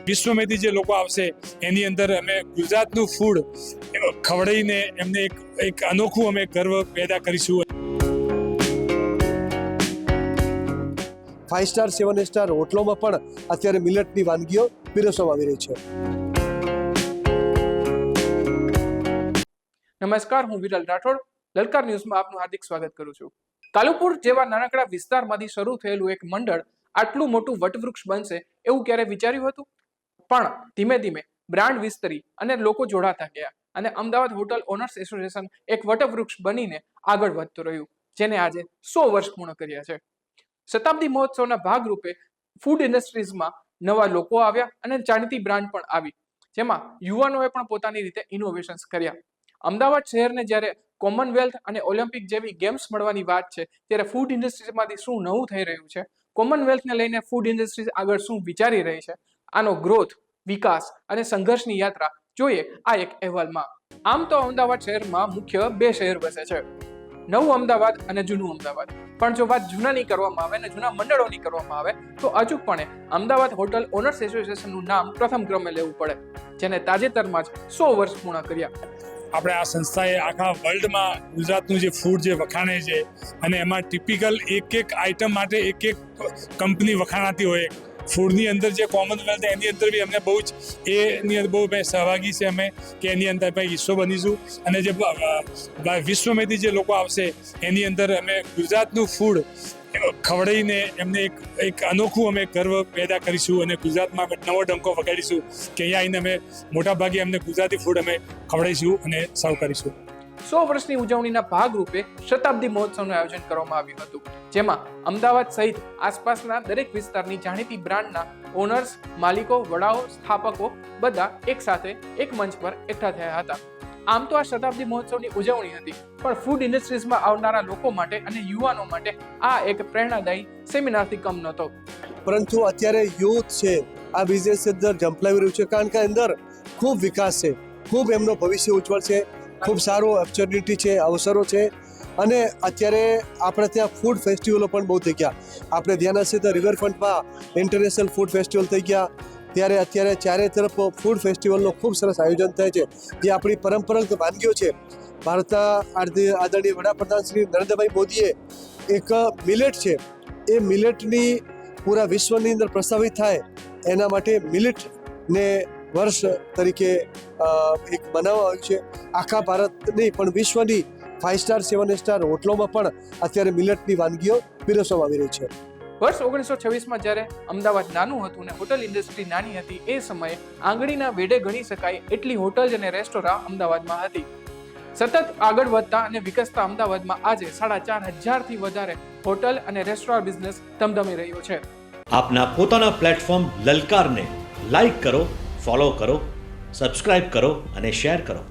વિશ્વમાંથી જે લોકો આવશે એની અંદર અમે ગુજરાતનું ફૂડ ખવડાવીને એમને એક અનોખું અમે ગર્વ પેદા કરીશું. 5 સ્ટાર 7 સ્ટાર હોટલોમાં પણ અત્યારે મિલેટની વાનગીઓ પીરસવામાં આવી રહી છે. નમસ્કાર, હું વિરલ રાઠોડ. લલકાર ન્યૂઝમાં આપનું હાર્દિક સ્વાગત કરું છું. કાલુપુર જેવા નાનકડા વિસ્તારમાંથી શરૂ થયેલું એક મંડળ આટલું મોટું વટવૃક્ષ બનશે એવું ક્યારે વિચાર્યું હતું? પણ ધીમે ધીમે બ્રાન્ડ વિસ્તરી અને લોકો જોડાતા ગયા અને અમદાવાદ હોટલ ઓનર્સ એસોસિએશન એક વટવૃક્ષ બનીને આગળ વધતું રહ્યું, જેને આજે 100 વર્ષ પૂર્ણ કર્યા છે. શતાબ્દી મહોત્સવના ભાગરૂપે ફૂડ ઇન્ડસ્ટ્રીઝમાં નવા લોકો આવ્યા અને જાણીતી બ્રાન્ડ પણ આવી, જેમાં યુવાનોએ પણ પોતાની રીતે ઇનોવેશન્સ કર્યા. અમદાવાદ શહેરને જ્યારે કોમનવેલ્થ અને ઓલિમ્પિક જેવી ગેમ્સ મળવાની વાત છે, ત્યારે ફૂડ ઇન્ડસ્ટ્રીઝમાંથી શું નવું થઈ રહ્યું છે, કોમનવેલ્થને લઈને ફૂડ ઇન્ડસ્ટ્રીઝ આગળ શું વિચારી રહી છે, આનો ગ્રોથ, વિકાસ અને સંઘર્ષની યાત્રા જોઈએ આ એક અહેવાલમાં. આમ તો અમદાવાદ શહેરમાં મુખ્ય 2 શહેર વસે છે, નવું અમદાવાદ અને જૂનું અમદાવાદ. પણ જો વાત જૂનાની કરવામાં આવે અને જૂના મંડળોની કરવામાં આવે તો અચૂકપણે અમદાવાદ હોટલ ઓનર્સ એસોસિએશનનું નામ પ્રથમ ક્રમે લેવું પડે, જેને તાજેતરમાં જ 100 વર્ષ પૂર્ણ કર્યા. આપણે આ સંસ્થાએ આખા વર્લ્ડમાં ગુજરાતનું જે ફૂડ જે વખાણે છે અને એમાં ટિપિકલ એક આઈટમ માટે એક કંપની વખાણાતી હોય, ફૂડની અંદર જે કોમનવેલ્થ એની અંદર બી અમને બહુ જ એની અંદર બહુ સહભાગી છે અમે કે એની અંદર હિસ્સો બનીશું. અને જે વિશ્વમાંથી જે લોકો આવશે એની અંદર અમે ગુજરાતનું ફૂડ ખવડાવીને એમને એક અનોખું અમે ગર્વ પેદા કરીશું અને ગુજરાતમાં નવો ડંકો વગાડીશું કે અહીંયા આવીને અમે મોટાભાગે અમને ગુજરાતી ફૂડ અમે ખવડાવીશું અને સર્વ કરીશું. 100 વર્ષની ઉજવણીના ભાગરૂપે શતાબ્દી મહોત્સવનું આયોજન કરવામાં આવ્યું હતું, જેમાં અમદાવાદ સહિત આસપાસના દરેક વિસ્તારની જાણીતી બ્રાન્ડના ઓનર્સ, માલિકો, વડાઓ, સ્થાપકો બધા એક સાથે એક મંચ પર એકઠા થયા હતા. આમ તો આ શતાબ્દી મહોત્સવની ઉજવણી હતી, પણ ફૂડ ઇન્ડસ્ટ્રીઝમાં આવનારા લોકો માટે અને યુવાનો માટે આ એક પ્રેરણાદાયી સેમિનારથી કમ નહોતો. પરંતુ અત્યારે યુથ છે આ બિઝનેસ અંદર ઝંપલાવી રહ્યું છે, કારણ કે અંદર ખૂબ વિકાસ છે, ખૂબ એમનો ભવિષ્ય ઉજ્જવળ છે, ખૂબ સારો ઓપોર્ચ્યુનિટી છે, અવસરો છે. અને અત્યારે આપણે ત્યાં ફૂડ ફેસ્ટિવલો પણ બહુ થઈ ગયા. આપણે ધ્યાન હશે તો રિવરફ્રન્ટમાં ઇન્ટરનેશનલ ફૂડ ફેસ્ટિવલ થઈ ગયા. ત્યારે અત્યારે ચારે તરફ ફૂડ ફેસ્ટિવલનો ખૂબ સરસ આયોજન થાય છે, જે આપણી પરંપરાગત વાનગીઓ છે. ભારતના આદરણીય વડાપ્રધાન શ્રી નરેન્દ્રભાઈ મોદીએ એક મિલેટ છે, એ મિલેટની પૂરા વિશ્વની અંદર પ્રસ્તાવિત થાય એના માટે મિલેટને વર્ષ તરીકે એક બનાવવામાં આવ્યું છે. આખા ભારતની પણ વિશ્વની 5 સ્ટાર 7 સ્ટાર હોટલોમાં પણ અત્યારે મિલેટની વાનગીઓ પીરસવામાં આવી રહી છે. વર્ષ 1926માં જ્યારે અમદાવાદ નાનું હતું અને હોટલ ઇન્ડસ્ટ્રી નાની હતી, એ સમયે આંગળીના વેઢે ગણી શકાય એટલી હોટલ અને રેસ્ટોરાં અમદાવાદમાં હતી. સતત આગળ વધતા અને વિકસતા અમદાવાદમાં આજે 4500થી વધારે હોટલ અને રેસ્ટોરાં બિઝનેસ ધમધમી રહ્યો છે. આપના પોતાના પ્લેટફોર્મ લલકારને લાઈક કરો, ફોલો કરો, સબસ્ક્રાઇબ કરો અને શેર કરો.